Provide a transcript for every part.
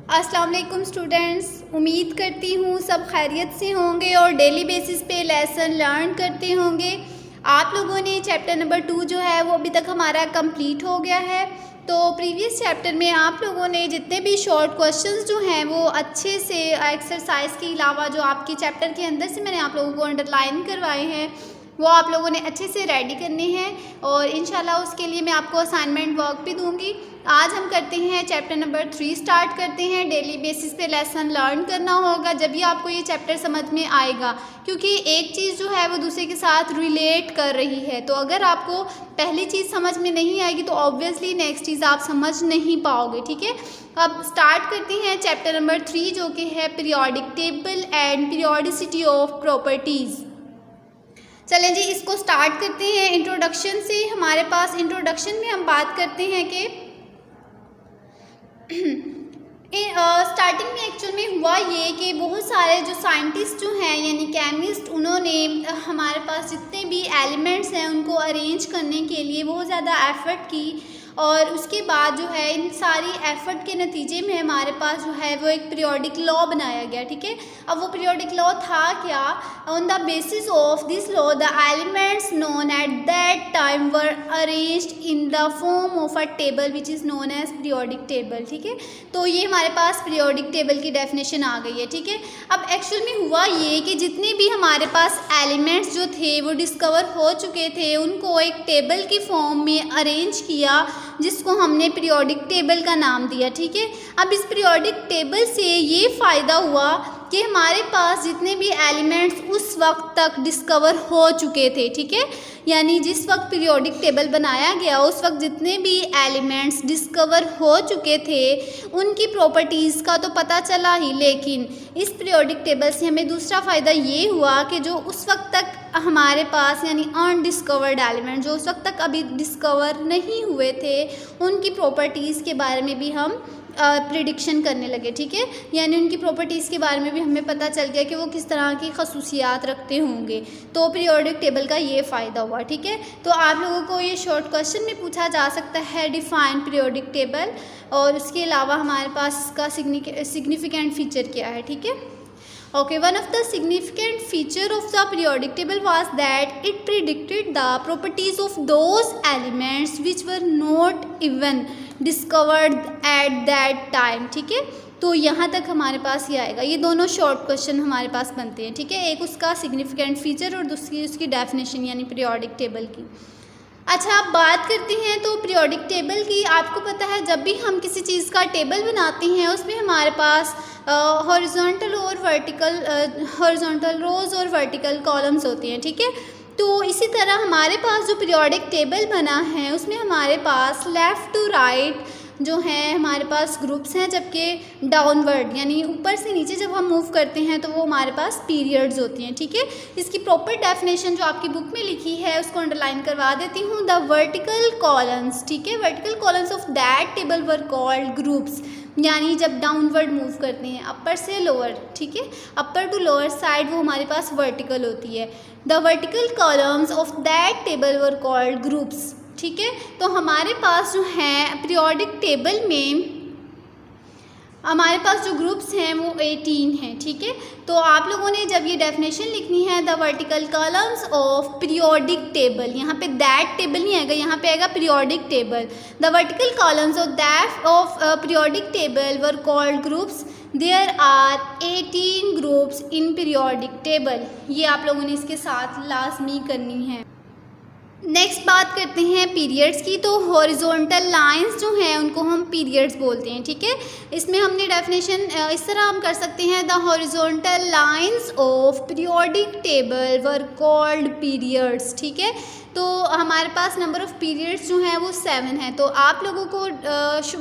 अस्सलाम वालेकुम स्टूडेंट्स, उम्मीद करती हूँ सब खैरियत से होंगे और डेली बेसिस पे लेसन लर्न करते होंगे। आप लोगों ने चैप्टर नंबर 2 जो है वो अभी तक हमारा कंप्लीट हो गया है। तो प्रीवियस चैप्टर में आप लोगों ने जितने भी शॉर्ट क्वेश्चंस जो हैं वो अच्छे से एक्सरसाइज के अलावा जो आपके चैप्टर के अंदर से मैंने आप लोगों को अंडरलाइन करवाए हैं वो आप लोगों ने अच्छे से रेडी करने हैं और इंशाल्लाह उसके लिए मैं आपको असाइनमेंट वर्क भी दूंगी। आज हम करते हैं चैप्टर नंबर 3 स्टार्ट करते हैं। डेली बेसिस पे लेसन लर्न करना होगा जब भी आपको ये चैप्टर समझ में आएगा, क्योंकि एक चीज़ जो है वो दूसरे के साथ रिलेट कर रही है। तो अगर आपको पहली चीज़ समझ में नहीं आएगी तो ऑब्वियसली नेक्स्ट चीज़ आप समझ नहीं पाओगे। ठीक है, अब स्टार्ट करते हैं चैप्टर नंबर 3 जो कि है periodic table and periodicity of properties. चलें जी, इसको स्टार्ट करते हैं इंट्रोडक्शन से। हमारे पास इंट्रोडक्शन में हम बात करते हैं कि स्टार्टिंग में एक्चुअल में हुआ ये कि बहुत सारे जो साइंटिस्ट जो हैं यानी केमिस्ट, उन्होंने हमारे पास जितने भी एलिमेंट्स हैं उनको अरेंज करने के लिए बहुत ज़्यादा एफ़र्ट की और उसके बाद जो है इन सारी एफ़र्ट के नतीजे में हमारे पास जो है वो एक पीरियोडिक लॉ बनाया गया। ठीक है, अब वो पीरियोडिक लॉ था क्या? On the basis of this law the elements known at that time were arranged in the form of a table which is known as periodic table. ठीक है, तो ये हमारे पास पीरियोडिक टेबल की डेफिनेशन आ गई है। ठीक है, अब एक्चुअल में हुआ ये कि जितने भी हमारे पास एलिमेंट्स जो थे वो डिस्कवर हो चुके थे उनको एक टेबल की फॉर्म में अरेंज किया जिसको हमने पीरियोडिक टेबल का नाम दिया। ठीक है, अब इस पीरियोडिक टेबल से ये फ़ायदा हुआ कि हमारे पास जितने भी एलिमेंट्स उस वक्त तक डिस्कवर हो चुके थे, ठीक है, यानी जिस वक्त पीरियोडिक टेबल बनाया गया उस वक्त जितने भी एलिमेंट्स डिस्कवर हो चुके थे उनकी प्रॉपर्टीज़ का तो पता चला ही, लेकिन इस पीरियोडिक टेबल से हमें दूसरा फ़ायदा ये हुआ कि जो उस वक्त तक हमारे पास यानी अनडिस्कवर्ड एलिमेंट जो उस वक्त तक अभी डिस्कवर नहीं हुए थे उनकी प्रॉपर्टीज़ के बारे में भी हम प्रिडिक्शन करने लगे। ठीक है, यानी उनकी प्रॉपर्टीज़ के बारे में भी हमें पता चल गया कि वो किस तरह की खसूसियात रखते होंगे। तो पीरियोडिक टेबल का ये फ़ायदा हुआ। ठीक है, तो आप लोगों को ये शॉर्ट क्वेश्चन में पूछा जा सकता है डिफाइन पीरियोडिक टेबल, और उसके अलावा हमारे पास इसका सिग्निफिकेंट फीचर क्या है। ठीक है, okay, one of the significant feature of the periodic table was that it predicted the properties of those elements which were not even discovered at that time। ठीक है, तो यहाँ तक हमारे पास ये आएगा। ये दोनों शॉर्ट क्वेश्चन हमारे पास बनते हैं। ठीक है, एक उसका सिग्निफिकेंट फीचर और दूसरी उसकी डेफिनेशन यानी पीरियोडिक टेबल की। अच्छा, आप बात करते हैं तो पीरियोडिक टेबल की। आपको पता है जब भी हम किसी चीज़ का टेबल बनाते हैं उसमें हमारे पास हॉरिजॉन्टल और वर्टिकल हॉरिजॉन्टल रोज़ और वर्टिकल कॉलम्स होती हैं। ठीक है, तो इसी तरह हमारे पास जो पीरियोडिक टेबल बना है उसमें हमारे पास लेफ़्ट टू राइट जो है हमारे पास ग्रुप्स हैं, जबकि डाउनवर्ड यानी ऊपर से नीचे जब हम मूव करते हैं तो वो हमारे पास पीरियड्स होती हैं। ठीक है, इसकी प्रॉपर डेफिनेशन जो आपकी बुक में लिखी है उसको अंडरलाइन करवा देती हूँ। द वर्टिकल कॉलम्स, ठीक है, vertical columns of that table were called groups, यानी जब डाउनवर्ड मूव करते हैं अपर से लोअर, ठीक है, अपर टू लोअर साइड वो हमारे पास वर्टिकल होती है। The vertical columns of that table were called groups. ठीक है, तो हमारे पास जो है पीरियोडिक टेबल में हमारे पास जो ग्रुप्स हैं वो 18 हैं। ठीक है, तो आप लोगों ने जब ये डेफिनेशन लिखनी है the vertical columns of periodic table, यहाँ पे दैट टेबल नहीं आएगा, यहाँ पे आएगा periodic table. The vertical columns of that of periodic table were called groups. There are 18 groups in periodic table. ये आप लोगों ने इसके साथ लाजमी करनी है। नेक्स्ट बात करते हैं पीरियड्स की। तो हॉरिजॉन्टल लाइंस जो हैं उनको हम पीरियड्स बोलते हैं। ठीक है, इसमें हमने डेफिनेशन इस तरह हम कर सकते हैं the horizontal lines of periodic table were called periods. ठीक है, तो हमारे पास नंबर ऑफ़ पीरियड्स जो हैं वो 7 है। तो आप लोगों को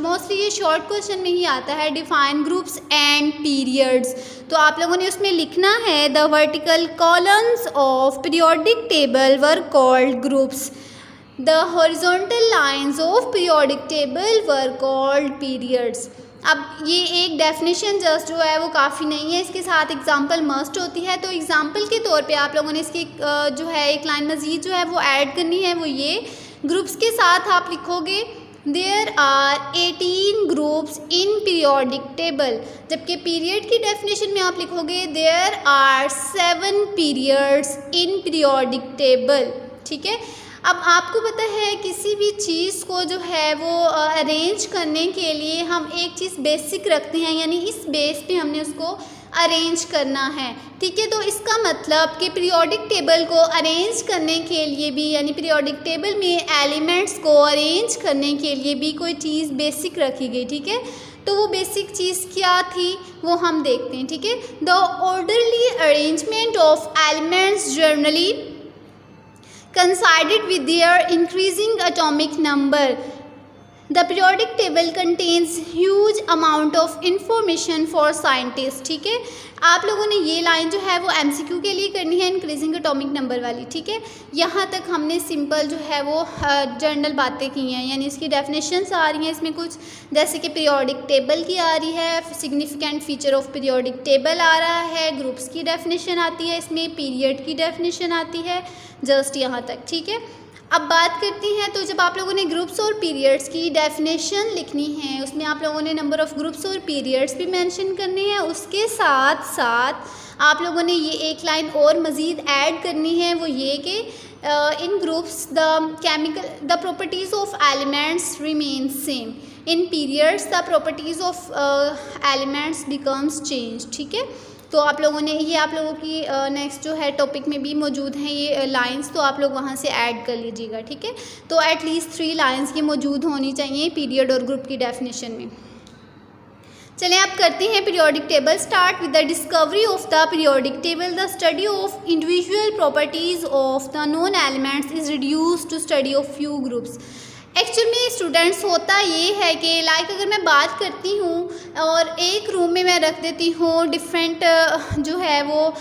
मोस्टली ये शॉर्ट क्वेश्चन में ही आता है डिफाइन ग्रुप्स एंड पीरियड्स। तो आप लोगों ने उसमें लिखना है the vertical columns of periodic table were called groups. The horizontal lines of periodic table were called periods. अब ये एक डेफिनेशन जस्ट जो है वो काफ़ी नहीं है, इसके साथ एग्जांपल मस्ट होती है। तो एग्जांपल के तौर पे आप लोगों ने इसकी जो है एक लाइन मज़ीद जो है वो ऐड करनी है, वो ये ग्रुप्स के साथ आप लिखोगे there are 18 groups in periodic table, जबकि पीरियड की डेफिनेशन में आप लिखोगे there are 7 periods in periodic table. ठीक है, अब आपको पता है किसी भी चीज़ को जो है वो अरेंज करने के लिए हम एक चीज़ बेसिक रखते हैं, यानी इस बेस पे हमने उसको अरेंज करना है। ठीक है, तो इसका मतलब कि पीरियोडिक टेबल को अरेंज करने के लिए भी, यानी पीरियोडिक टेबल में एलिमेंट्स को अरेंज करने के लिए भी कोई चीज़ बेसिक रखी गई। ठीक है, तो वो बेसिक चीज़ क्या थी वो हम देखते हैं। ठीक है, the orderly arrangement of elements generally coincided with their increasing atomic number. The periodic table contains huge amount of information for scientists. ठीक है, आप लोगों ने ये लाइन जो है वो MCQ के लिए करनी है, इंक्रीजिंग एटॉमिक नंबर वाली। ठीक है, यहाँ तक हमने सिंपल जो है वो जनरल बातें की हैं, यानी इसकी डेफिनेशंस आ रही हैं इसमें कुछ, जैसे कि पीरियोडिक टेबल की आ रही है, significant feature of periodic table आ रहा है, ग्रुप्स की डेफिनेशन आती है, इसमें पीरियड की डेफिनेशन आती है, जस्ट यहाँ तक। ठीक है, अब बात करते हैं, तो जब आप लोगों ने ग्रुप्स और पीरियड्स की डेफिनेशन लिखनी है, उसमें आप लोगों ने नंबर ऑफ़ ग्रुप्स और पीरियड्स भी मेंशन करने हैं, उसके साथ साथ आप लोगों ने ये एक लाइन और मज़ीद ऐड करनी है, वो ये कि in groups the properties of elements remain same, in periods the properties of elements becomes change. ठीक है, तो आप लोगों ने ये आप लोगों की नेक्स्ट जो है टॉपिक में भी मौजूद हैं ये लाइंस, तो आप लोग वहाँ से ऐड कर लीजिएगा। ठीक है, तो एटलीस्ट 3 लाइंस की मौजूद होनी चाहिए पीरियड और ग्रुप की डेफिनेशन में। चलें आप करते हैं periodic table. Start with the discovery of the periodic table. The study of individual properties of the known elements is reduce to study of few groups. Actual में स्टूडेंट्स होता ये है कि लाइक अगर मैं बात करती हूँ और एक रूम में मैं रख देती हूँ डिफरेंट जो है वो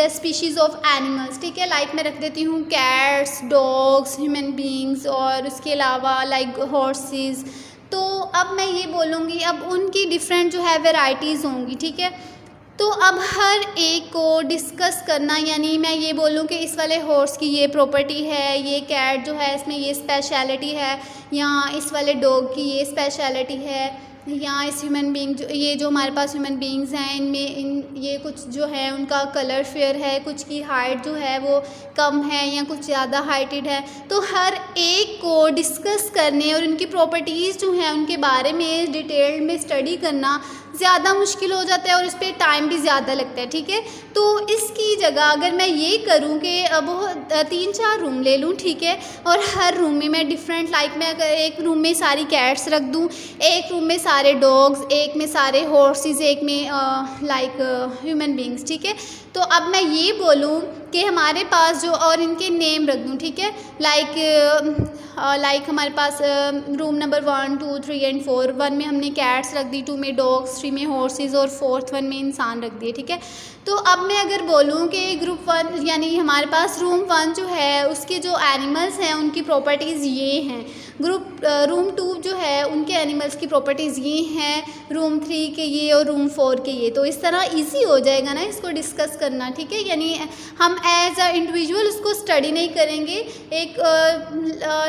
स्पीशीज़ ऑफ एनिमल्स। ठीक है, लाइक मैं रख देती हूँ कैट्स, डॉग्स, ह्यूमन बींग्स और उसके अलावा लाइक हॉर्सेस। तो अब मैं ये बोलूँगी अब उनकी डिफरेंट जो है वेराइटीज़ होंगी। ठीक है, तो अब हर एक को डिस्कस करना, यानी मैं ये बोलूँ कि इस वाले हॉर्स की ये प्रॉपर्टी है, ये कैट जो है इसमें ये स्पेशलिटी है, या इस वाले डॉग की ये स्पेशलिटी है, या इस ह्यूमन बीइंग ये जो हमारे पास ह्यूमन बीइंग्स हैं इनमें ये कुछ जो है उनका कलर फेयर है, कुछ की हाइट जो है वो कम है या कुछ ज़्यादा हाइटेड है। तो हर एक को डिस्कस करने और उनकी प्रॉपर्टीज़ जो हैं उनके बारे में डिटेल में स्टडी करना ज़्यादा मुश्किल हो जाता है और उस पर टाइम भी ज़्यादा लगता है। ठीक है, तो इसकी जगह अगर मैं ये करूँ कि बहुत 3-4 रूम ले लूँ, ठीक है, और हर रूम में मैं डिफरेंट लाइक मैं अगर एक रूम में सारी कैट्स रख दूँ, एक रूम में सारे डॉग्स, एक में सारे हॉर्सेस, एक में लाइक ह्यूमन बींग्स। ठीक है, तो अब मैं ये बोलूँ कि हमारे पास जो और इनके नेम रख दूँ, ठीक है, लाइक हमारे पास रूम नंबर 1, 2, 3 एंड 4, 1 में हमने कैट्स रख दी, 2 में डॉग्स, 3 में हॉर्सेस और 4th 1 में इंसान रख दिए। ठीक है, तो अब मैं अगर बोलूँ कि ग्रुप 1 यानी हमारे पास रूम 1 जो है उसके जो एनिमल्स हैं उनकी प्रॉपर्टीज़ ये हैं, रूम 2 जो है उनके एनिमल्स की प्रॉपर्टीज़ ये हैं, रूम 3 के ये और रूम 4 के ये। तो इस तरह इजी हो जाएगा ना इसको डिस्कस करना। ठीक है, यानी हम एज अ इंडिविजुअल उसको स्टडी नहीं करेंगे, एक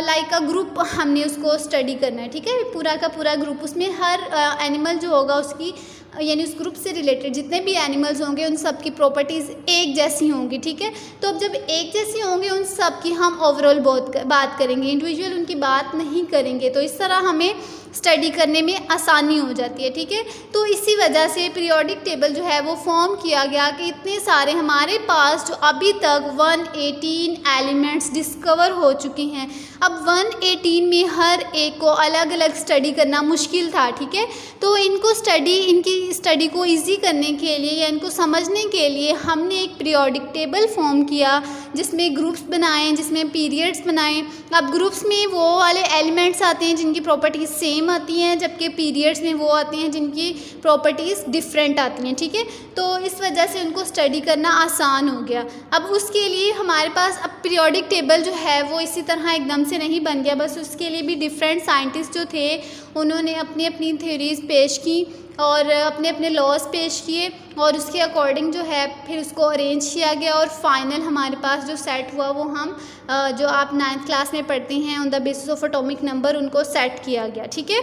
लाइक अ ग्रुप हमने उसको स्टडी करना है। ठीक है, पूरा का पूरा ग्रुप, उसमें हर एनिमल जो होगा उसकी यानी उस ग्रुप से रिलेटेड जितने भी एनिमल्स होंगे उन सब की प्रॉपर्टीज़ एक जैसी होंगी। ठीक है, तो अब जब एक जैसी होंगे उन सब की हम ओवरऑल बात करेंगे, इंडिविजुअल उनकी बात नहीं करेंगे। तो इस तरह हमें स्टडी करने में आसानी हो जाती है। ठीक है, तो इसी वजह से पीरियोडिक टेबल जो है वो फॉर्म किया गया कि इतने सारे हमारे पास जो अभी तक 118 एलिमेंट्स डिस्कवर हो चुके हैं, अब 118 में हर एक को अलग अलग स्टडी करना मुश्किल था। ठीक है, तो इनकी स्टडी को इजी करने के लिए या इनको समझने के लिए हमने एक पीरियोडिक टेबल फॉर्म किया जिसमें ग्रुप्स बनाए, जिसमें पीरियड्स बनाए। अब ग्रुप्स में वो वाले एलिमेंट्स आते हैं जिनकी प्रॉपर्टीज सेम आती हैं, जबकि पीरियड्स में वो आते हैं जिनकी प्रॉपर्टीज़ डिफरेंट आती हैं। ठीक है, तो इस वजह से उनको स्टडी करना आसान हो गया। अब उसके लिए हमारे पास अब पीरियोडिक टेबल जो है वो इसी तरह एकदम से नहीं बन गया, बस उसके लिए भी डिफरेंट साइंटिस्ट जो थे उन्होंने अपनी अपनी थ्योरीज़ पेश की और अपने अपने लॉज पेश किए और उसके अकॉर्डिंग जो है फिर उसको अरेंज किया गया और फाइनल हमारे पास जो सेट हुआ वो हम जो आप 9th क्लास में पढ़ते हैं on the basis of atomic number उनको सेट किया गया। ठीक है,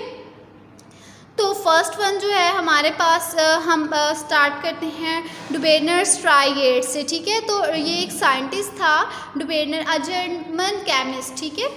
तो फर्स्ट वन जो है हमारे पास हम स्टार्ट करते हैं डुबेनर्स ट्राइएड से। ठीक है, तो ये एक साइंटिस्ट था डुबेनर, अ जर्मन केमिस्ट। ठीक है,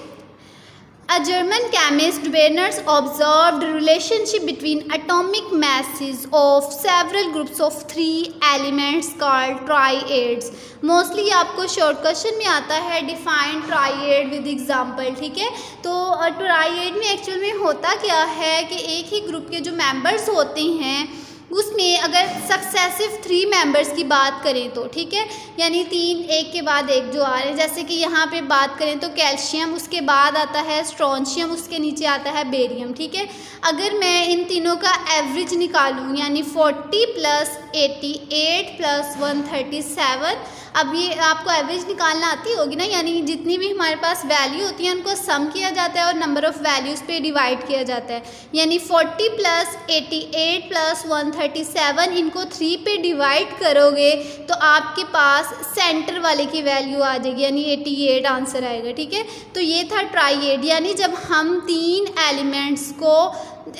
A German chemist, Duberners observed relationship between atomic masses of several groups of 3 elements called triads. Mostly आपको शॉर्ट क्वेश्चन में आता है डिफाइन ट्राइएड विद एग्जांपल। ठीक है, तो ट्राइएड में एक्चुअल में होता क्या है कि एक ही ग्रुप के जो मेंबर्स होते हैं उसमें अगर सक्सेसिव 3 मेंबर्स की बात करें तो, ठीक है, यानी 3 एक के बाद एक जो आ रहे हैं, जैसे कि यहाँ पे बात करें तो कैल्शियम, उसके बाद आता है स्ट्रॉन्शियम, उसके नीचे आता है बेरियम। ठीक है, अगर मैं इन तीनों का एवरेज निकालूँ यानी 40 + 88 + 137, अब ये आपको एवरेज निकालना आती होगी ना, यानी जितनी भी हमारे पास वैल्यू होती है उनको सम किया जाता है और नंबर ऑफ़ वैल्यूज़ पे डिवाइड किया जाता है, यानी 40 + 88 + 137 इनको 3 पे डिवाइड करोगे तो आपके पास सेंटर वाले की वैल्यू आ जाएगी, यानी 88 आंसर आएगा। ठीक है, तो ये था ट्राइएड, यानी जब हम 3 एलिमेंट्स को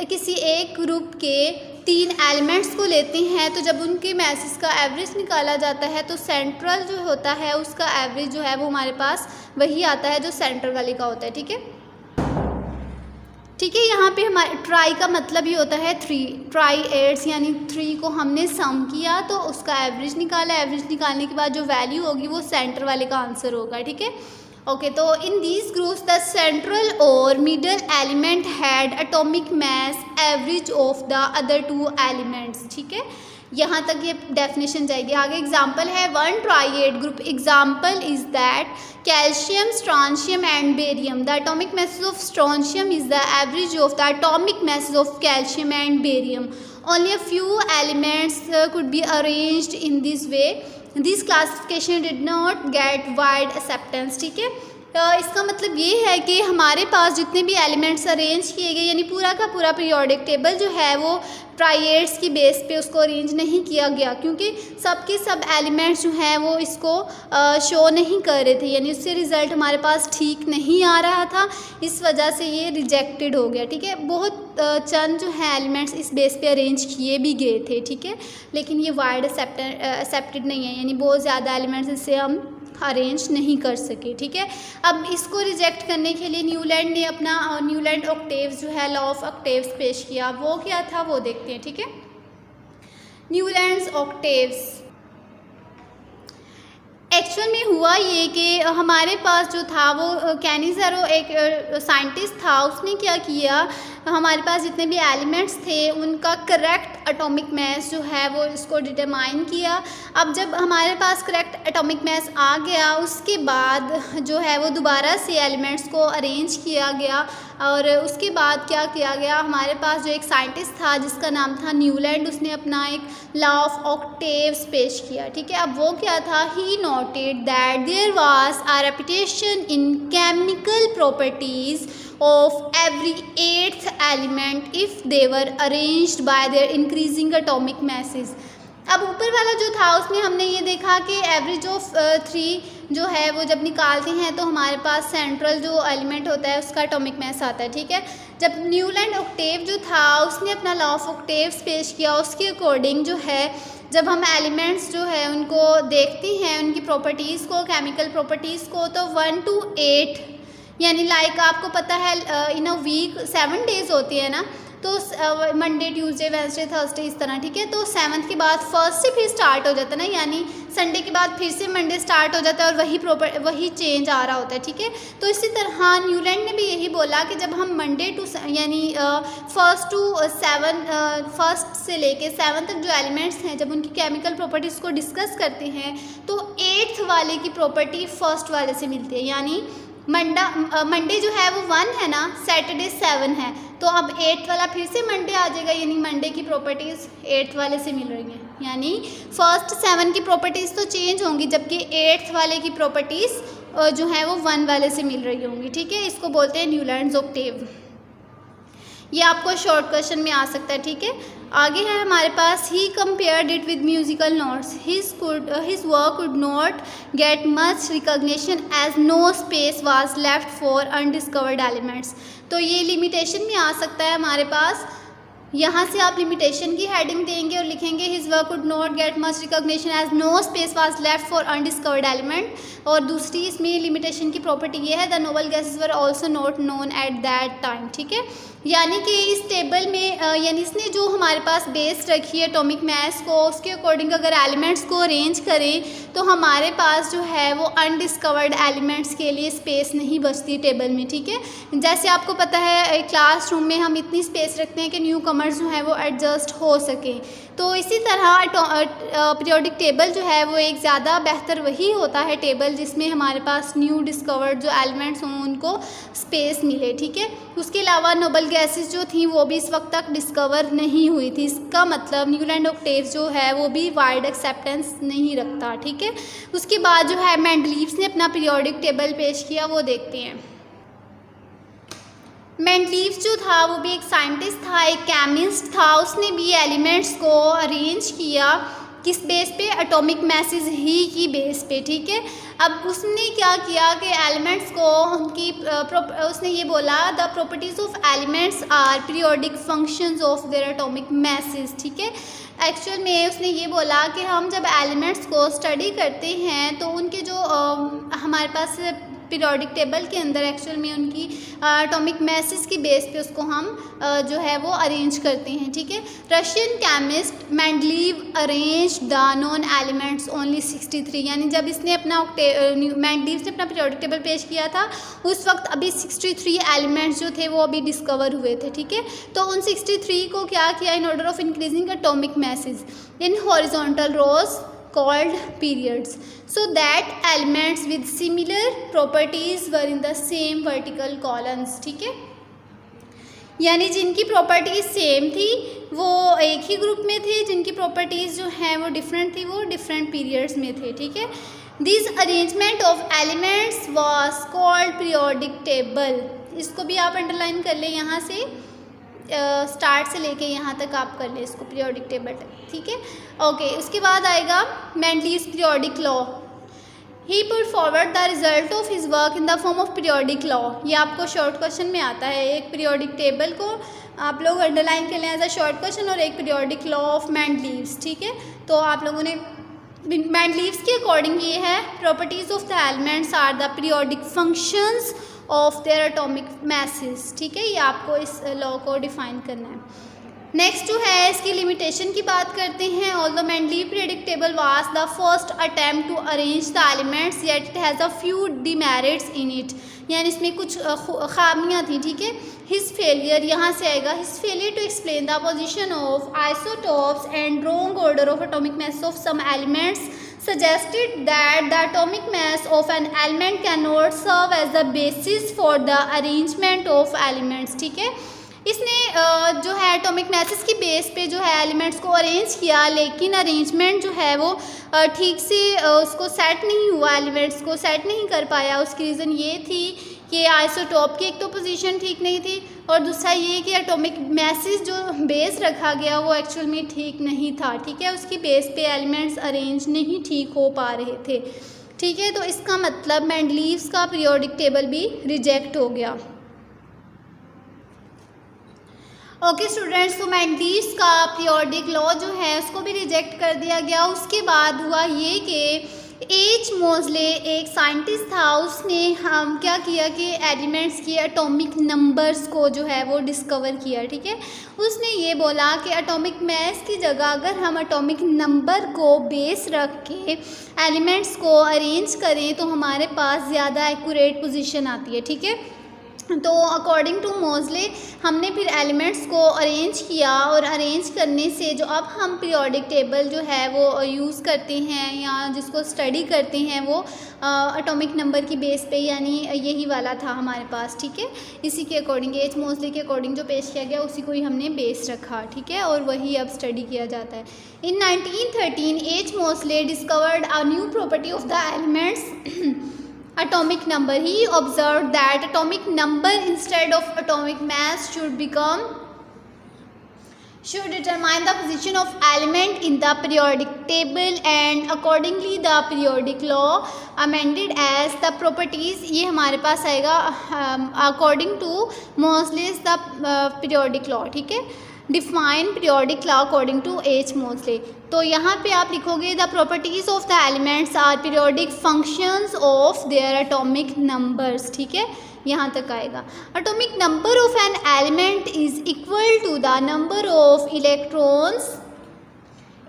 किसी एक ग्रुप के 3 एलिमेंट्स को लेते हैं तो जब उनके मैसेज का एवरेज निकाला जाता है तो सेंट्रल जो होता है उसका एवरेज जो है वो हमारे पास वही आता है जो सेंटर वाले का होता है। ठीक है, ठीक है, यहाँ पे हमारे ट्राई का मतलब ये होता है 3 ट्राइएड्स, यानी 3 को हमने सम किया तो उसका एवरेज निकाला, एवरेज निकालने के बाद जो वैल्यू होगी वो सेंटर वाले का आंसर होगा। ठीक है, ओके, तो in these groups the central और middle element had atomic mass average of the other 2 elements. ठीक है, यहाँ तक ये डेफिनेशन जाएगी। आगे एग्जांपल है 1 triad group, example is that calcium, strontium and barium, the atomic masses of strontium is the average of the atomic masses of calcium and barium, only a few elements could be arranged in this way, this classification did not gate wide acceptance. ठीक है, इसका मतलब ये है कि हमारे पास जितने भी एलिमेंट्स अरेंज किए गए यानी पूरा का पूरा पीरियोडिक टेबल जो है वो ट्राइएड्स की बेस पे उसको अरेंज नहीं किया गया, क्योंकि सब के सब एलिमेंट्स जो हैं वो इसको शो नहीं कर रहे थे, यानी उससे रिज़ल्ट हमारे पास ठीक नहीं आ रहा था, इस वजह से ये रिजेक्टेड हो गया। ठीक है, बहुत चंद जो है एलिमेंट्स इस बेस पे अरेंज किए भी गए थे। ठीक है, लेकिन ये वाइड एक्सेप्टेड नहीं है, यानी बहुत ज़्यादा एलिमेंट्स इससे हम अरेंज नहीं कर सके। ठीक है, अब इसको रिजेक्ट करने के लिए न्यूलैंड ने अपना न्यूलैंड ऑक्टेव्स जो है लॉ ऑफ ऑक्टेव्स पेश किया। वो क्या था वो देखते हैं। ठीक है, न्यूलैंड्स ऑक्टेव्स, एक्चुअल में हुआ ये कि हमारे पास जो था वो कैनिज़ेरो एक साइंटिस्ट था, उसने क्या किया, हमारे पास जितने भी एलिमेंट्स थे उनका करेक्ट एटॉमिक मास जो है वो इसको डिटरमाइन किया। अब जब हमारे पास करेक्ट एटॉमिक मास आ गया उसके बाद जो है वो दोबारा से एलिमेंट्स को अरेंज किया गया और उसके बाद क्या किया गया, हमारे पास जो एक साइंटिस्ट था जिसका नाम था न्यूलैंड, उसने अपना एक लॉ ऑफ ऑक्टेव्स पेश किया। ठीक है, अब वो क्या था, he noted that there was a repetition in chemical properties of every 8th element if they were arranged by their increasing atomic masses। अब ऊपर वाला जो था उसमें हमने ये देखा कि एवरेज ऑफ 3 जो है वो जब निकालते हैं तो हमारे पास सेंट्रल जो एलिमेंट होता है उसका एटॉमिक मास आता है। ठीक है, जब न्यूलैंड ऑक्टेव जो था उसने अपना लॉ ऑफ ऑक्टेव्स पेश किया, उसके अकॉर्डिंग जो है जब हम एलिमेंट्स जो है उनको देखते हैं उनकी प्रॉपर्टीज़ को, केमिकल प्रॉपर्टीज़ को, तो 1 to 8 यानी लाइक आपको पता है इन अ वीक 7 डेज़ होती है ना, तो मंडे, ट्यूसडे, वेंसडे, थर्सडे इस तरह। ठीक है, तो 7th के बाद फर्स्ट से फिर स्टार्ट हो जाता है ना, यानी संडे के बाद फिर से मंडे स्टार्ट हो जाता है और वही चेंज आ रहा होता है। ठीक है, तो इसी तरह न्यूलैंड ने भी यही बोला कि जब हम मंडे टू यानी 1st to 7 फर्स्ट से लेके 7 तक जो एलिमेंट्स हैं जब उनकी केमिकल प्रॉपर्टीज़ को डिस्कस करते हैं तो 8th वाले की प्रॉपर्टी फर्स्ट वाले से मिलती है, यानी मंडे जो है वो 1 है ना, सैटरडे 7 है, तो अब 8th वाला फिर से मंडे आ जाएगा, यानी मंडे की प्रॉपर्टीज़ 8th वाले से मिल रही हैं, यानी फर्स्ट 7 की प्रॉपर्टीज़ तो चेंज होंगी जबकि 8th वाले की प्रॉपर्टीज़ जो है वो 1 वाले से मिल रही होंगी। ठीक है, इसको बोलते हैं न्यूलैंड्स ऑक्टेव। ये आपको शॉर्ट क्वेश्चन में आ सकता है, ठीक है। आगे है हमारे पास, he compared it with musical notes, his work could not get much recognition as no space was left for undiscovered elements. तो ये लिमिटेशन में आ सकता है हमारे पास। यहाँ से आप लिमिटेशन की हेडिंग देंगे और लिखेंगे his work could not get much recognition as no space was left for undiscovered element. और दूसरी इसमें लिमिटेशन की प्रॉपर्टी ये है, the noble gases were also not known at that time, ठीक है। यानी कि इस टेबल में यानी इसने जो हमारे पास बेस रखी है एटॉमिक मास को, उसके अकॉर्डिंग अगर एलिमेंट्स को अरेंज करें तो हमारे पास जो है वो अनडिस्कवर्ड एलिमेंट्स के लिए स्पेस नहीं बचती टेबल में, ठीक है। जैसे आपको पता है क्लासरूम में हम इतनी स्पेस रखते हैं कि न्यू कमर्स जो है वो एडजस्ट हो सकें। तो इसी तरह पीरियोडिक टेबल जो है वो एक ज़्यादा बेहतर वही होता है टेबल जिसमें हमारे पास न्यू डिस्कवर्ड जो एलिमेंट्स हों उनको स्पेस मिले, ठीक है। उसके अलावा नोबल गैसेस जो थी वो भी इस वक्त तक डिस्कवर नहीं हुई थी। इसका मतलब न्यूलैंड ऑक्टेव जो है वो भी वाइड एक्सेप्टेंस नहीं रखता, ठीक है। उसके बाद जो है मेंडलीव्स ने अपना पीरियोडिक टेबल पेश किया, वो देखते हैं। मेंडलीव जो था वो भी एक साइंटिस्ट था, एक केमिस्ट था। उसने भी एलिमेंट्स को अरेंज किया, किस बेस पे, एटॉमिक मैसेज ही की बेस पे, ठीक है। अब उसने क्या किया कि एलिमेंट्स को उनकी उसने ये बोला, the properties of elements are periodic functions of their atomic masses, ठीक है। एक्चुअल में उसने ये बोला कि हम जब एलिमेंट्स को स्टडी करते हैं तो उनके जो हमारे पास पीरियोडिक टेबल के अंदर एक्चुअल में उनकी एटॉमिक मैसेज की बेस पे उसको हम जो है वो अरेंज करते हैं, ठीक है। Russian chemist Mendeleev arrange the known elements only 63, यानी जब इसने अपना मेंडलीव ने अपना पीरियोडिक टेबल पेश किया था उस वक्त अभी 63 एलिमेंट्स जो थे वो अभी डिस्कवर हुए थे, ठीक है। तो उन 63 को क्या किया, in order of increasing atomic masses in horizontal rows called periods, so that elements with similar properties were in the same vertical columns, ठीक है। यानी जिनकी प्रॉपर्टीज़ सेम थी वो एक ही ग्रुप में थे, जिनकी प्रॉपर्टीज़ जो हैं वो डिफरेंट थी वो डिफरेंट पीरियड्स में थे, ठीक है। This arrangement of elements was called periodic table. इसको भी आप अंडरलाइन कर लें, यहाँ से स्टार्ट से लेके यहाँ तक आप कर लें इसको, पीरियोडिक टेबल तक, ठीक है। ओके, उसके बाद आएगा Mendeleev's periodic law. He put forward the result of his work in the form of periodic law. ये आपको शॉर्ट क्वेश्चन में आता है, एक पीरियोडिक टेबल को आप लोग अंडरलाइन कर लें एज अ शॉर्ट क्वेश्चन और एक पीरियोडिक लॉ ऑफ मेंडलीव्स, ठीक है। तो आप लोगों ने मेंडलीव्स के अकॉर्डिंग ये है, properties of the elements are the periodic functions of their atomic masses, ठीक है। ये आपको इस लॉ को डिफाइन करना है। नेक्स्ट जो है इसकी लिमिटेशन की बात करते हैं। Although Mendeleev periodic table was the first attempt to arrange the elements yet it has a few demerits in it, यानी इसमें कुछ खामियाँ थी, ठीक है। हिज फेलियर, यहाँ से आएगा, his failure to explain the position of isotopes and wrong order of atomic mass of some elements suggested that the atomic mass of an element cannot serve as the basis for the arrangement of elements, ठीक है। इसने जो है atomic message की base पे जो है elements को अरेंज किया, लेकिन अरेंजमेंट जो है वो ठीक से उसको सेट नहीं हुआ, एलिमेंट्स को सेट नहीं कर पाया। उसकी रीज़न ये थी कि आइसोटॉप की एक तो पोजीशन ठीक नहीं थी और दूसरा ये कि एटॉमिक मैसेज जो बेस रखा गया वो एक्चुअल में ठीक नहीं था, ठीक है। उसकी बेस पे एलिमेंट्स अरेंज नहीं ठीक हो पा रहे थे, ठीक है। तो इसका मतलब मेंडलीव्स का पीरियोडिक टेबल भी रिजेक्ट हो गया। ओके स्टूडेंट्स, तो मेंडलीव्स का पीरियोडिक लॉ जो है उसको भी रिजेक्ट कर दिया गया। उसके बाद हुआ ये कि एच मोज़ले एक साइंटिस्ट था, उसने हम क्या किया कि एलिमेंट्स की एटॉमिक नंबर्स को जो है वो डिस्कवर किया, ठीक है। उसने ये बोला कि एटॉमिक मास की जगह अगर हम एटॉमिक नंबर को बेस रख के एलिमेंट्स को अरेंज करें तो हमारे पास ज़्यादा एक्यूरेट पोजीशन आती है, ठीक है। तो अकॉर्डिंग टू मोज़ले हमने फिर एलिमेंट्स को अरेंज किया और अरेंज करने से जो अब हम पीरियोडिक टेबल जो है वो यूज़ करते हैं या जिसको स्टडी करते हैं वो एटॉमिक नंबर की बेस पे, यानी यही वाला था हमारे पास, ठीक है। इसी के अकॉर्डिंग एच मोज़ले के अकॉर्डिंग जो पेश किया गया उसी को ही हमने बेस रखा, ठीक है, और वही अब स्टडी किया जाता है। In 1913 H Moseley discovered a new property of the elements atomic number. He observed that atomic number instead of atomic mass should become should determine the position of element in the periodic table and accordingly the periodic law amended as the properties, ये हमारे पास आएगा according to Moseley's the periodic law, ठीक है। Define periodic law according to H Moseley. तो यहाँ पे आप लिखोगे the properties of the elements are periodic functions of their atomic numbers, ठीक है, यहाँ तक आएगा। Atomic number of an element is equal to the number of electrons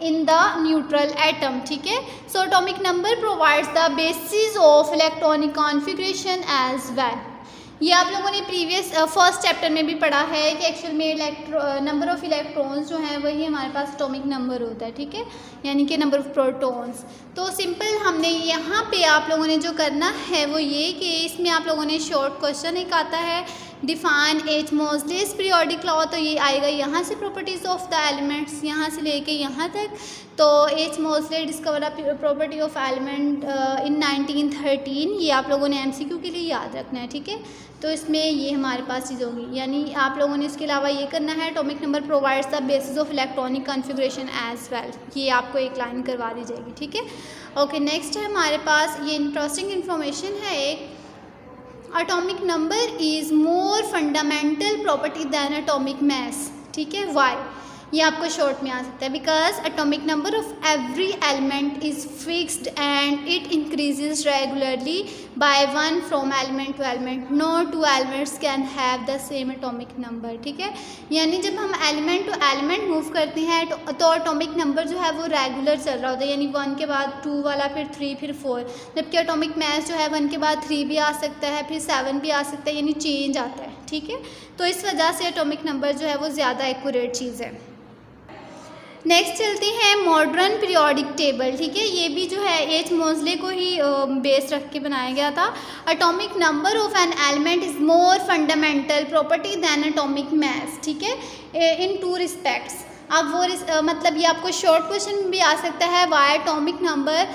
in the neutral atom, ठीक है। So atomic number provides the basis of electronic configuration as well. ये आप लोगों ने प्रीवियस फर्स्ट चैप्टर में भी पढ़ा है कि एक्चुअल में नंबर ऑफ़ इलेक्ट्रॉन्स जो है वही हमारे पास एटॉमिक नंबर होता है, ठीक है, यानी कि नंबर ऑफ़ प्रोटॉन्स। तो सिंपल हमने यहाँ पे आप लोगों ने जो करना है वो ये कि इसमें आप लोगों ने शॉर्ट क्वेश्चन एक आता है डिफाइन एच मोस्लेस पीरियोडिक लॉ, तो ये आएगा यहाँ से प्रॉपर्टीज़ ऑफ द एलिमेंट्स यहाँ से लेके यहाँ तक। तो H Moseley discover property of element in 1913, ये आप लोगों ने एमसीक्यू के लिए याद रखना है, ठीक है। तो इसमें ये हमारे पास चीज़ होगी, यानी आप लोगों ने इसके अलावा ये करना है atomic number provides the basis of electronic configuration as well, ये आपको एक लाइन करवा दी जाएगी, ठीक है। ओके, नेक्स्ट है हमारे पास ये इंटरेस्टिंग इन्फॉर्मेशन है एक, atomic number is more fundamental property than atomic mass, ठीक है। वाई, ये आपको शॉर्ट में आ सकता है because atomic number of every element is fixed and it increases regularly by 1 from element to element, no two elements can have the same atomic number, ठीक है। यानी जब हम एलिमेंट टू एलिमेंट मूव करते हैं तो एटॉमिक नंबर जो है वो रेगुलर चल रहा होता है, यानी 1 के बाद 2 वाला, फिर 3, फिर 4, जबकि एटॉमिक मास जो है 1 के बाद 3 भी आ सकता है, फिर 7 भी आ सकता है, यानी चेंज आता है, ठीक है। तो इस वजह से एटॉमिक नंबर जो है वो ज़्यादा एक्यूरेट चीज़ है। नेक्स्ट चलते हैं मॉडर्न पीरियोडिक टेबल, ठीक है। ये भी जो है एच मोस्ले को ही बेस रख के बनाया गया था। Atomic number of an element is more fundamental property than atomic mass, ठीक है, इन 2 रिस्पेक्ट्स। अब वो मतलब ये आपको शॉर्ट क्वेश्चन में भी आ सकता है, why atomic number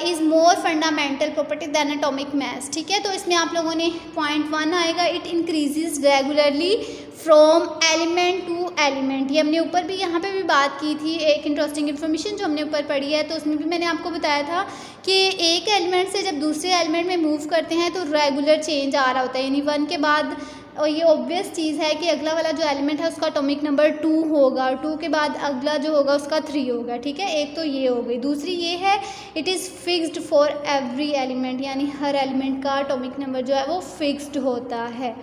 is more fundamental property than atomic mass, ठीक है। तो इसमें आप लोगों ने पॉइंट 1 आएगा, it increases regularly from element to element. ये हमने ऊपर भी यहाँ पे भी बात की थी, एक इंटरेस्टिंग इन्फॉर्मेशन जो हमने ऊपर पढ़ी है, तो उसमें भी मैंने आपको बताया था कि एक एलिमेंट से जब दूसरे एलिमेंट में मूव करते हैं तो रेगुलर चेंज आ रहा होता है, यानी 1 के बाद, और ये ऑब्वियस चीज़ है कि अगला वाला जो एलिमेंट है उसका एटॉमिक नंबर 2 होगा, 2 के बाद अगला जो होगा उसका 3 होगा, ठीक है। एक तो ये हो गई, दूसरी ये है it is fixed for every element, यानी हर एलिमेंट का एटॉमिक नंबर जो है वो फिक्स्ड होता है,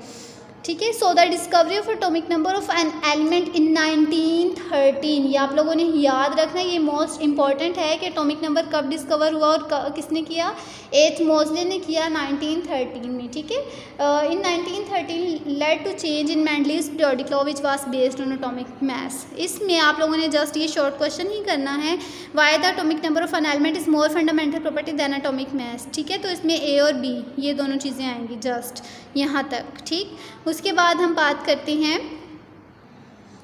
ठीक है। So the discovery of atomic number of an element in 1913, ये आप लोगों ने याद रखना, ये मोस्ट इंपॉर्टेंट है कि एटॉमिक नंबर कब डिस्कवर हुआ और किसने किया, एच मोस्ले ने किया 1913 में, ठीक है। In 1913 led to change in Mendeleev's periodic law which was based on atomic mass. इसमें आप लोगों ने जस्ट ये शॉर्ट क्वेश्चन ही करना है, why the atomic number of an element is more fundamental property than atomic mass, ठीक है। तो इसमें ए और बी ये दोनों चीज़ें आएंगी जस्ट यहाँ तक, ठीक। उसके बाद हम बात करते हैं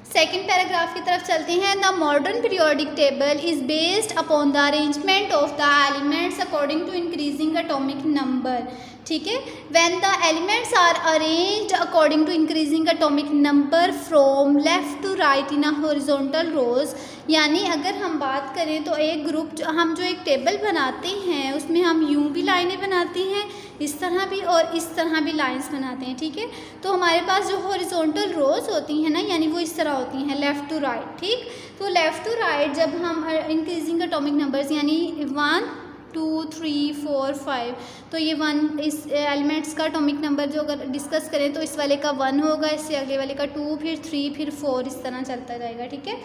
सेकेंड पैराग्राफ की तरफ चलते हैं। The modern periodic table is based upon the arrangement of the elements according to increasing atomic number, ठीक है। When the elements are arranged according to increasing atomic number from left to right in a horizontal rows, यानी अगर हम बात करें तो एक group हम जो एक टेबल बनाते हैं उसमें हम यूं भी लाइनें बनाते हैं, इस तरह भी और इस तरह भी लाइंस बनाते हैं, ठीक है। तो हमारे पास जो हॉरिजॉन्टल रोज होती हैं ना, यानी वो इस तरह होती हैं लेफ़्ट टू राइट, ठीक। तो लेफ़्ट टू राइट जब हम इंक्रीजिंग एटॉमिक नंबर्स यानी 1 2 3 4 5, तो ये 1 इस एलिमेंट्स का एटॉमिक नंबर जो अगर डिस्कस करें तो इस वाले का 1 होगा, इससे अगले वाले का 2, फिर 3, फिर 4, इस तरह चलता जाएगा, ठीक है।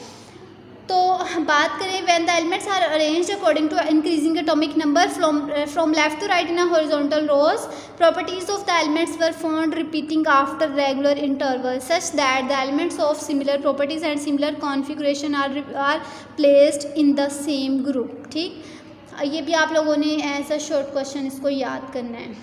तो बात करें when the elements are arranged according to increasing atomic number from left to right in a horizontal rows, properties of the elements were found repeating after regular interval such that the elements of similar properties and similar configuration are placed in the same group, ठीक। ये भी आप लोगों ने as a short question इसको याद करना है।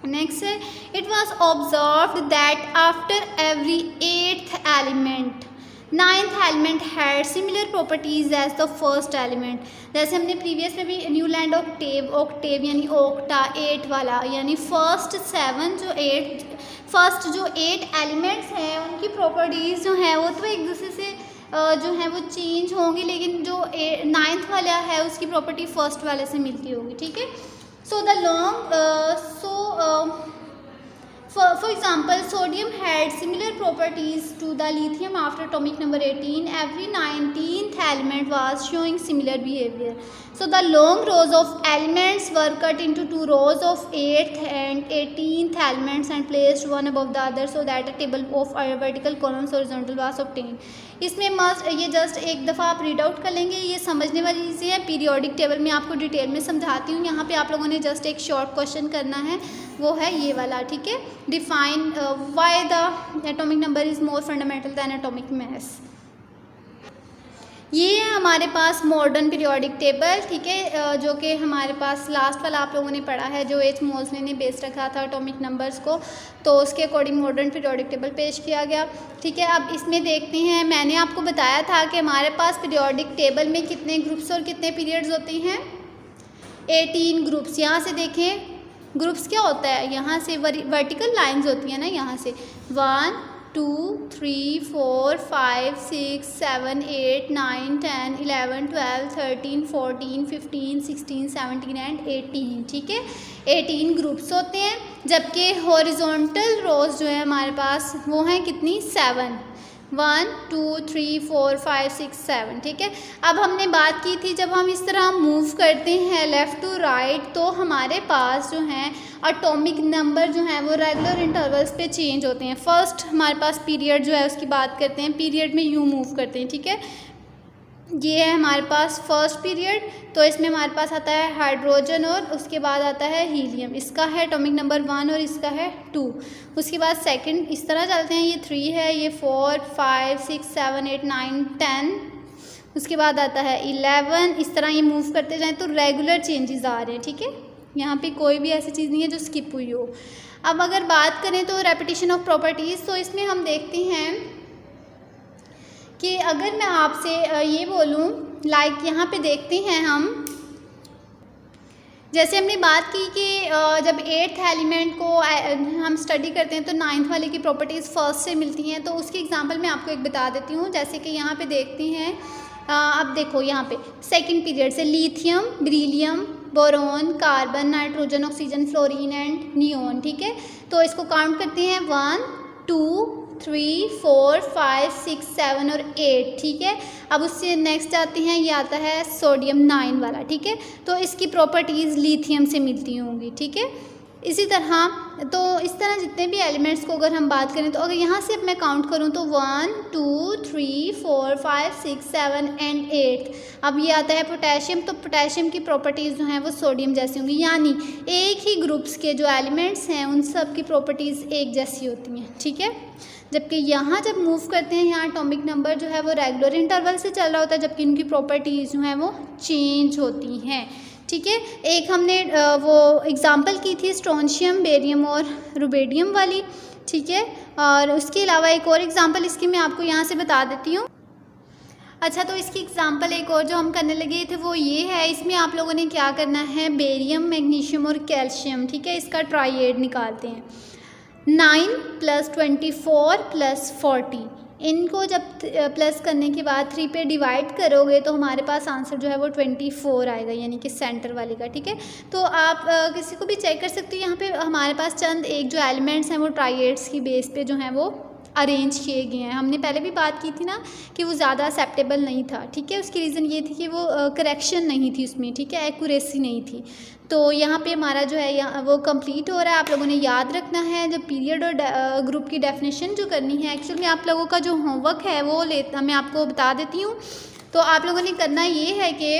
नेक्स्ट है, it was observed that after every 8th element 9th element had similar properties as the first element. जैसे हमने प्रीवियस में भी न्यूलैंड ऑक्टेव यानी ऑक्टा 8 वाला, यानी फर्स्ट जो 8 एलिमेंट्स हैं उनकी प्रॉपर्टीज़ जो हैं वो तो एक दूसरे से जो है वो चेंज होंगी, लेकिन जो 9th वाला है उसकी प्रॉपर्टी फर्स्ट वाले से मिलती होगी, ठीक है। So the long For example, sodium had similar properties to the lithium after atomic number 18. Every 19th element was showing similar behavior. So the long rows of elements were cut into 2 rows of 8th and 18th elements and placed one above the other so that a table of vertical columns horizontal was obtained. इसमें must ये just एक दफ़ा आप read out कर लेंगे, ये समझने वाली चीज़ें हैं। पीरियोडिक टेबल में आपको डिटेल में समझाती हूँ, यहाँ पे आप लोगों ने जस्ट एक शॉर्ट क्वेश्चन करना है, वो है ये वाला, ठीक है। Define why the atomic number is more fundamental than atomic mass. ये है हमारे पास मॉडर्न पीरियोडिक टेबल, ठीक है, जो कि हमारे पास लास्ट वाला आप लोगों ने पढ़ा है, जो एच मोसले ने बेस रखा था एटॉमिक नंबर्स को, तो उसके अकॉर्डिंग मॉडर्न पीरियोडिक टेबल पेश किया गया, ठीक है। अब इसमें देखते हैं, मैंने आपको बताया था कि हमारे पास पीरियोडिक टेबल में कितने ग्रुप्स और कितने पीरियड्स होते हैं, 18 ग्रुप्स। यहाँ से देखें ग्रुप्स क्या होता है, यहाँ से वर्टिकल लाइंस होती हैं ना, यहाँ से 1 2 3 4 5 6 7 8 9 10 11 12 13 14 15 16 17 एंड 18, ठीक है। 18 ग्रुप्स होते हैं, जबकि हॉरिजॉन्टल रोज जो है हमारे पास वो हैं कितनी, 7, 1 2 3 4 5 6 7, ठीक है। अब हमने बात की थी जब हम इस तरह मूव करते हैं लेफ़्ट टू राइट, तो हमारे पास जो हैं एटॉमिक नंबर जो हैं वो रेगुलर इंटरवल्स पे चेंज होते हैं। फर्स्ट हमारे पास पीरियड जो है उसकी बात करते हैं, पीरियड में यूँ मूव करते हैं, ठीक है। ये है हमारे पास फर्स्ट पीरियड, तो इसमें हमारे पास आता है हाइड्रोजन और उसके बाद आता है हीलियम, इसका है एटॉमिक नंबर 1 और इसका है 2। उसके बाद सेकंड इस तरह चलते हैं, ये 3 है, ये 4 5 6 7 8 9 10, उसके बाद आता है 11, इस तरह ये मूव करते जाएँ तो रेगुलर चेंजेस आ रहे हैं, ठीक है। यहाँ पे कोई भी ऐसी चीज़ नहीं है जो स्किप हुई हो। अब अगर बात करें तो रेपिटेशन ऑफ प्रॉपर्टीज़, तो इसमें हम देखते हैं कि अगर मैं आपसे ये बोलूँ, लाइक यहाँ पे देखते हैं हम, जैसे हमने बात की कि जब 8th एलिमेंट को हम स्टडी करते हैं तो 9th वाले की प्रॉपर्टीज़ फर्स्ट से मिलती हैं, तो उसकी एग्जांपल मैं आपको एक बता देती हूँ। जैसे कि यहाँ पे देखते हैं, अब देखो यहाँ पे सेकंड पीरियड से lithium, beryllium, boron, carbon, nitrogen, oxygen, fluorine and neon, ठीक है। तो इसको काउंट करते हैं 1 2 3 4 5 6 7 और 8, ठीक है। अब उससे नेक्स्ट आते हैं, ये आता है सोडियम 9 वाला, ठीक है। तो इसकी प्रॉपर्टीज़ लिथियम से मिलती होंगी, ठीक है। इसी तरह तो इस तरह जितने भी एलिमेंट्स को अगर हम बात करें, तो अगर यहाँ से अब मैं काउंट करूँ तो 1 2 3 4 5 6 7 एंड 8। अब ये आता है पोटेशियम, तो पोटेशियम की प्रॉपर्टीज़ जो हैं वो सोडियम जैसी होंगी, यानी एक ही ग्रुप्स के जो एलिमेंट्स हैं उन सब की प्रॉपर्टीज़ एक जैसी होती हैं, ठीक है। जबकि यहाँ जब मूव करते हैं, यहाँ एटॉमिक नंबर जो है वो रेगुलर इंटरवल से चल रहा होता है, जबकि इनकी प्रॉपर्टीज़ जो हैं वो चेंज होती हैं, ठीक है। एक हमने वो एग्जांपल की थी स्ट्रोंशियम, बेरियम और रुबिडियम वाली, ठीक है। और उसके अलावा एक और एग्जांपल इसकी मैं आपको यहाँ से बता देती हूँ। अच्छा, तो इसकी एग्जांपल एक और जो हम करने लगे थे वो ये है, इसमें आप लोगों ने क्या करना है, बेरियम, मैग्नीशियम और कैल्शियम, ठीक है, इसका ट्राइएड निकालते हैं। 9 + 24 + 40, इनको जब प्लस करने के बाद 3 पे डिवाइड करोगे तो हमारे पास आंसर जो है वो 24 आएगा, यानी कि सेंटर वाले का, ठीक है। तो आप किसी को भी चेक कर सकते हो, यहाँ पे हमारे पास चंद एक जो एलिमेंट्स हैं वो ट्राइएड्स की बेस पे जो हैं वो अरेंज किए गए हैं। हमने पहले भी बात की थी ना कि वो ज़्यादा एक्सेप्टेबल नहीं था, ठीक है। उसकी रीज़न ये थी कि वो करेक्शन नहीं थी उसमें, ठीक है, एक्यूरेसी नहीं थी। तो यहाँ पे हमारा जो है यहाँ वो कंप्लीट हो रहा है। आप लोगों ने याद रखना है जब पीरियड और ग्रुप की डेफिनेशन जो करनी है, एक्चुअल में आप लोगों का जो होमवर्क है वो मैं आपको बता देती हूँ। तो आप लोगों ने करना ये है कि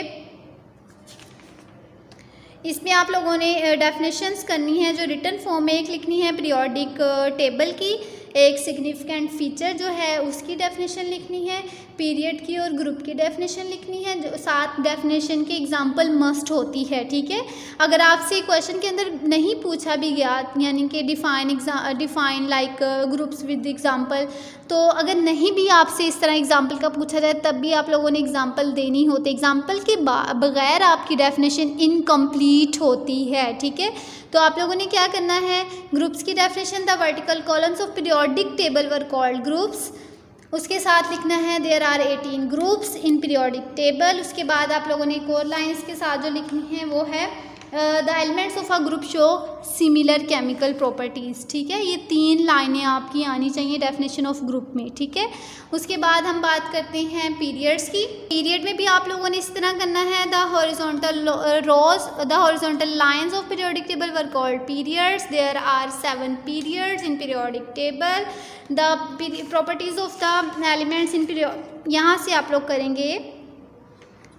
इसमें आप लोगों ने डेफिनेशंस करनी है, जो रिटन फॉर्म में एक लिखनी है पीरियोडिक टेबल की, एक सिग्निफिकेंट फीचर जो है उसकी डेफिनेशन लिखनी है, पीरियड की और ग्रुप की डेफिनेशन लिखनी है, जो 7 डेफिनेशन की एग्जांपल मस्ट होती है, ठीक है। अगर आपसे क्वेश्चन के अंदर नहीं पूछा भी गया, यानी कि define like groups with example, तो अगर नहीं भी आपसे इस तरह एग्जांपल का पूछा जाए तब भी आप लोगों ने एग्जांपल देनी होती है। एग्जांपल के बगैर आपकी डेफिनेशन इनकम्प्लीट होती है, ठीक है। तो आप लोगों ने क्या करना है, ग्रुप्स की definition, the vertical columns of periodic table were called groups, उसके साथ लिखना है there are 18 groups in periodic table. उसके बाद आप लोगों ने एक और लाइन इसके साथ जो लिखनी है वो है the elements of a group show similar chemical properties. ठीक है, ये 3 लाइनें आपकी आनी चाहिए डेफिनेशन ऑफ ग्रुप में। ठीक है, उसके बाद हम बात करते हैं पीरियड्स की। पीरियड में भी आप लोगों ने इस तरह करना है the horizontal lines of periodic table were called periods. There are 7 periods in periodic table. The properties of the elements in period, यहाँ से आप लोग करेंगे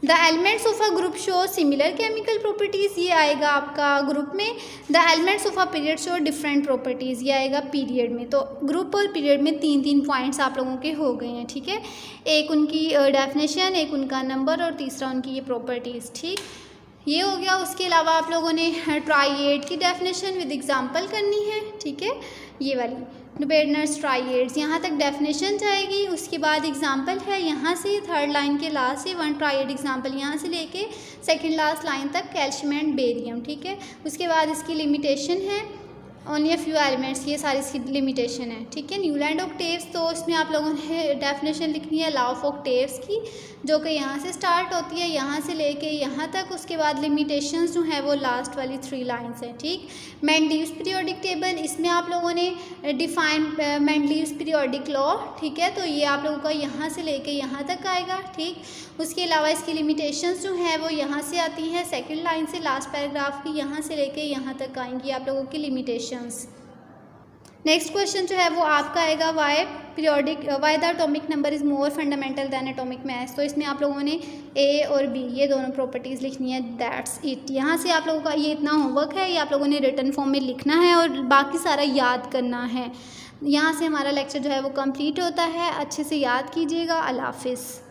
the elements of a group show similar chemical properties, ये आएगा आपका group में। The elements of a period show different properties, ये आएगा पीरियड में। तो ग्रुप और पीरियड में 3 पॉइंट्स आप लोगों के हो गए हैं। ठीक है, एक उनकी डेफिनेशन, एक उनका नंबर और तीसरा उनकी ये प्रॉपर्टीज़। ठीक, ये हो गया। उसके अलावा आप लोगों ने ट्राइएड की डेफिनेशन विद एग्जांपल करनी है। ठीक है, ये वाली नुबेरनर्स ट्राइएड्स, यहाँ तक डेफिनेशन जाएगी। उसके बाद एग्जांपल है यहाँ से 3rd लाइन के लास्ट से 1 ट्राइएड एग्जांपल यहाँ से लेके 2nd लास्ट लाइन तक कैल्शियम एंड बेरियम। ठीक है, उसके बाद इसकी लिमिटेशन है ओनली अ फ्यू एलिमेंट्स, ये सारी इसकी लिमिटेशन है। ठीक है, न्यूलैंड ऑक्टेव्स, तो उसमें आप लोगों ने डेफिनेशन लिखनी है लॉ ऑफ ऑक्टेव्स की, जो कि यहाँ से स्टार्ट होती है यहाँ से लेके यहाँ तक। उसके बाद लिमिटेशंस जो है वो लास्ट वाली 3 लाइंस हैं। ठीक, मेंडलीव्स पीरियोडिक टेबल, इसमें आप लोगों ने डिफाइन मेंडलीव्स पीरियोडिक लॉ। ठीक है, तो ये आप लोगों का यहाँ से लेके यहाँ तक आएगा। ठीक, उसके अलावा इसकी लिमिटेशंस जो है वो यहाँ से आती हैं 2nd लाइन से लास्ट पैराग्राफ की, यहाँ से लेके यहाँ तक आएंगी आप लोगों की लिमिटेशंस। नेक्स्ट क्वेश्चन जो है वो आपका आएगा why the atomic number is more fundamental than atomic mass. तो इसमें आप लोगों ने ए और बी ये दोनों प्रॉपर्टीज़ लिखनी है। That's it. यहाँ से आप लोगों का ये इतना होमवर्क है, ये आप लोगों ने रिटन फॉर्म में लिखना है और बाकी सारा याद करना है। यहाँ से हमारा लेक्चर जो है वो कंप्लीट होता है। अच्छे से याद कीजिएगा। अल्लाह हाफिज़।